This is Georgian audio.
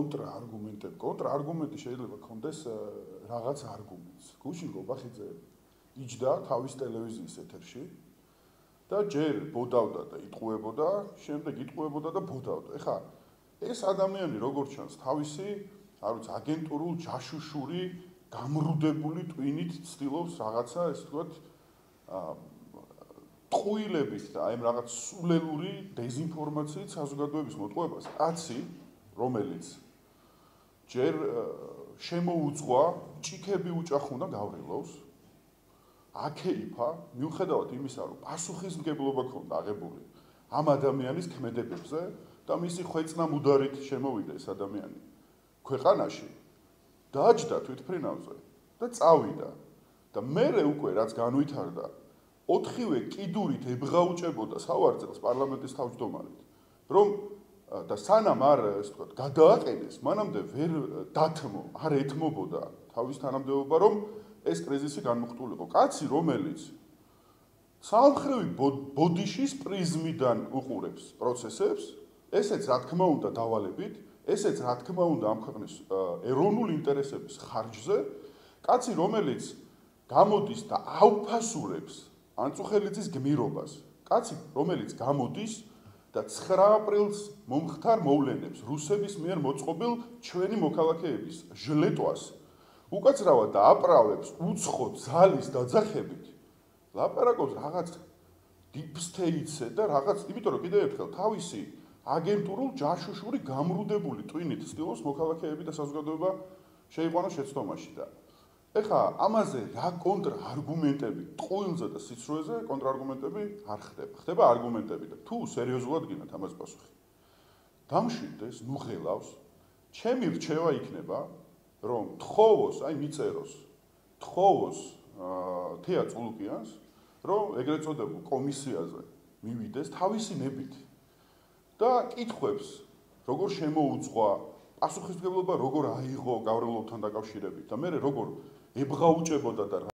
კონტრარგუმენტი შეიძლება კონდეს რაღაც არგუმენტს. გუშინ გობახიძე იჯდა თავის ტელევიზიის ეთერში და ჯერ ბოდავდა და იტყუებოდა, შემდეგ იტყუებოდა და ბოდავდა. ეხლა ეს ადამიანი როგორც ჩანს თავისი, არ ვიცი, აგენტურულ ჯაშუშური გამრუდებული ტვინით ცდილობს რაღაცა, ესე ვთქვათ, ტყუილებით და აი რაღაც სულელური დეზინფორმაციით საზოგადოების მოტყუებას. კაცი, რომელიც ჯერ შემოუძღვა, ჭიქები უჭახუნა გავრილოს, აკეიფა, მიუხედავად იმისა, რომ პასუხისმგებლობა ქონდა აღებული ამ ადამიანის ქმედებებზე და მისი ხვეწნა მუდარით შემოვიდა ეს ადამიანი ქვეყანაში, დაჯდა თვითმფრინავზე და წავიდა. და მერე უკვე რაც განვითარდა, 4-ვე კიდურით ებღაუჭებოდა სავარძელს პარლამენტის თავმჯდომარედ, რომ და სანამ არ, ესე ვთქვათ, გადააყენეს, მანამდე ვერ დათმო, არ ეთმობოდა თავის თანამდებობა, რომ ეს კრიზისი განმოხტულიყო. კაცი, რომელიც სამხრივი ბოდიშის პრიზმიდან უყურებს პროცესებს, ესეც რა თქმა უნდა დავალებით, ესეც რა თქმა უნდა ამ ქვეყნის ეროვნულ ინტერესების ხარჯზე, კაცი, რომელიც გამოდის და აუფასურებს ანწუხელიძის გმირობას, კაცი, რომელიც გამოდის და 9 აპრილს მომხდარ მოვლენებს რუსების მიერ მოწყობილ ჩვენი მოქალაქეების ჟლეტვას უკაცრავად და აპრავებს უცხო ძალის დაძახებით, ლაპარაკობს რაღაც deep state-ზე და რაღაც, იმიტომ რომ კიდევ ერთხელ თავისი აგენტურულ ჯაშუშური გამრუდებული ტვინით ცდილობს მოქალაქეები და საზოგადოება შეიყვანოს შეცდომაში და ეხლა ამაზე რა კონტრარგუმენტები ტყუილზე და სიცრუეზე კონტრარგუმენტები არ ხდება. ხდება არგუმენტები და თუ სერიოზულად გინათ ამას პასუხი. დამშვიდდეს, ნუ ღელავს, ჩემი რჩევა იქნება, რომ თხოვოს, აი მიწეროს, თხოვოს თეა წულუკიანს, რომ ეგრეთ წოდებულ კომისიაზე მივიდეს თავისი ნებით და კითხვებს, როგორ შემოუძღვა, პასუხისმგებლობა როგორ აიღო გავრილობთან დაკავშირებით და მე როგორ ებღაუჭებოდა და